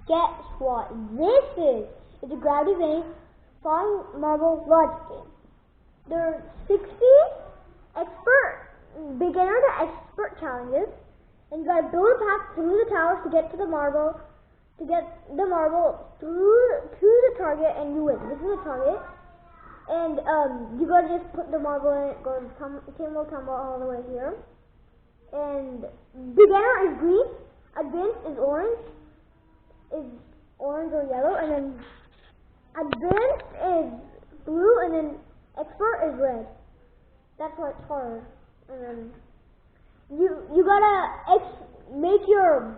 Guess what this is? It's a gravity-based falling marble logic game. There are 60 beginner to expert challenges, and you gotta build a path through the towers to get to the marble, through to the target, and you win. This is the target, and you gotta just put the marble in it, goes tumble all the way here. And beginner is green, advanced is orange or yellow, and then advanced is blue, and then expert is red. That's why it's hard. And then you gotta make your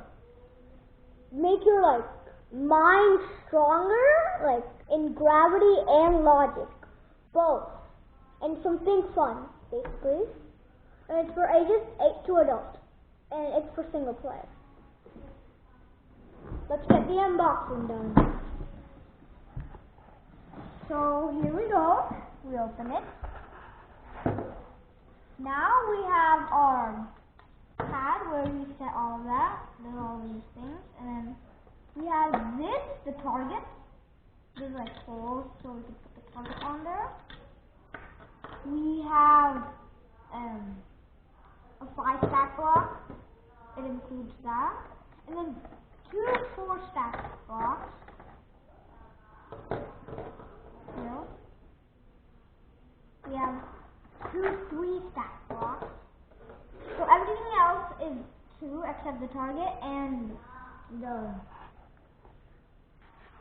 like mind stronger, like in gravity and logic, both, and some ThinkFun basically. And it's for ages 8 to adult, and it's for single player. Let's get the unboxing done. So here we go. We open it. Now we have our pad where we set all of that. There's all these things, and then we have this, the target. There's like holes so we can put the target on there. We have a 5-stack block. It includes that, and then 2 4-stack blocks. Here. We have 2 3-stack blocks. So everything else is 2 except the target and the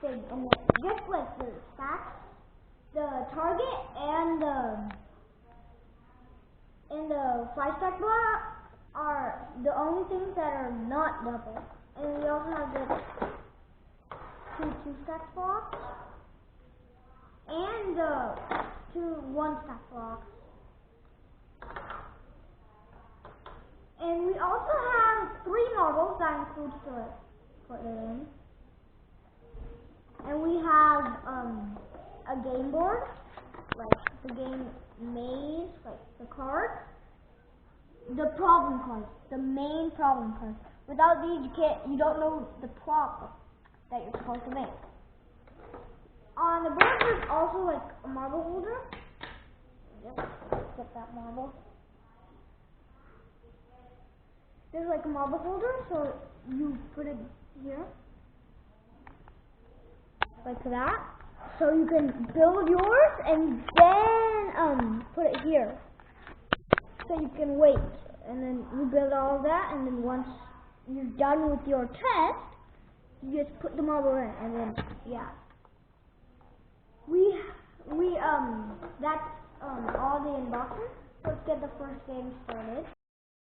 thing. And just like the stacks, the target and the 5-stack block are the only things that are not double. And we also have the 2 2-stack blocks and the 2 1-stack blocks. And we also have 3 marbles that includes to put it in. And we have a game board, like the game maze, like the cards. The problem cards, the main problem cards. Without these, you don't know the problem that you're supposed to make. On the board, there's also like a marble holder. Just get that marble. There's like a marble holder, so you put it here, like that. So you can build yours and then put it here. So you can wait, and then you build all of that, and then once you're done with your test, you just put the marble in, and then yeah. That's all the unboxing. Let's get the first game started.